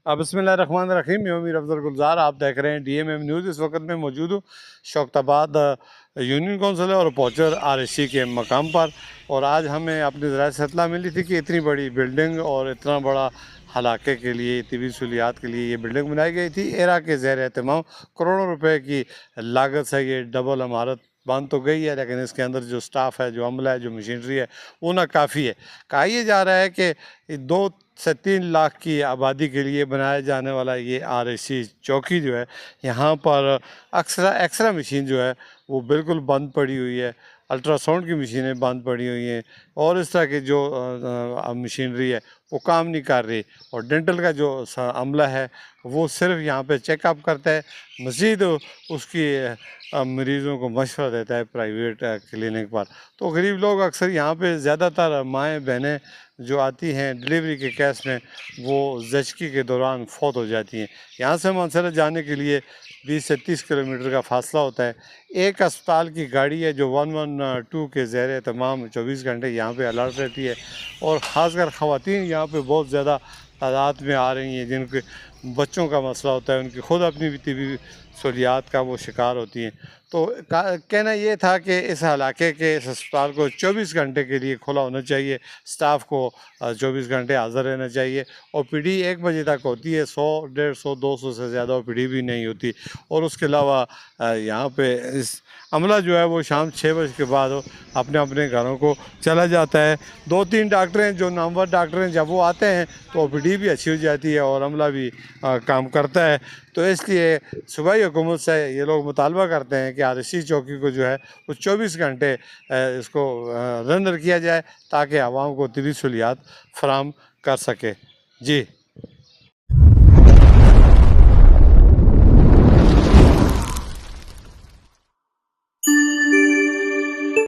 बिस्मिल्लाहिर्रहमानिर्रहीम। मैं अमीर अफजल गुलजार, आप देख रहे हैं DMM न्यूज़। इस वक्त मैं मौजूद हूँ शौकताबाद यूनियन कौंसिल है और पोचर RSC के मकाम पर। और आज हमें अपनी ज़राए से इत्तला मिली थी कि इतनी बड़ी बिल्डिंग और इतना बड़ा हलाके के लिए, तिबी सहूलियात के लिए ये बिल्डिंग बनाई गई थी। एरा के ज़ेर एहतमाम करोड़ों रुपए की लागत से ये डबल इमारत बन तो गई है, लेकिन इसके अंदर जो स्टाफ है, जो अमला है, जो मशीनरी है, वो नाकाफ़ी है। कहा यह जा रहा है कि 2 से 3 लाख की आबादी के लिए बनाया जाने वाला ये RSC चौकी जो है, यहाँ पर एक्सरा मशीन जो है वो बिल्कुल बंद पड़ी हुई है। अल्ट्रासाउंड की मशीनें बंद पड़ी हुई हैं और इस तरह की जो मशीनरी है वो काम नहीं कर रही। और डेंटल का जो अमला है वो सिर्फ यहाँ पे चेकअप करता है, मज़ीद उसकी मरीज़ों को मशवरा देता है प्राइवेट क्लिनिक पर। तो गरीब लोग अक्सर यहाँ पे ज़्यादातर माएँ बहनें जो आती हैं डिलीवरी के केस में, वो ज़चगी के दौरान फौत हो जाती हैं। यहाँ से मानसरा जाने के लिए 20 से 30 किलोमीटर का फासला होता है। एक अस्पताल की गाड़ी है जो 112 के ज़ेर तमाम 24 घंटे यहाँ पे अलर्ट रहती है। और ख़ासकर ख़वातीन यहाँ पे बहुत ज़्यादा तादाद में आ रही हैं, जिनके बच्चों का मसला होता है, उनकी ख़ुद अपनी भी तिबी सहूलियात का वो शिकार होती हैं। तो कहना ये था कि इस इलाके के इस अस्पताल को 24 घंटे के लिए खुला होना चाहिए, स्टाफ को 24 घंटे हाज़िर रहना चाहिए। OPD 1 बजे तक होती है, 100, 150, 200 से ज़्यादा OPD भी नहीं होती। और उसके अलावा यहाँ पे इस अमला जो है वो शाम 6 बजे के बाद अपने अपने घरों को चला जाता है। 2-3 डॉक्टर हैं जो नामवर डॉक्टर हैं, जब वो आते हैं तो OPD भी अच्छी हो जाती है और अमला भी काम करता है। तो इसलिए सूबाई हुकूमत से ये लोग मुतालबा करते हैं कि RSC चौकी को जो है वो 24 घंटे इसको रन किया जाए, ताकि आवाम को तिबी सहूलियात फराहम कर सके। जी।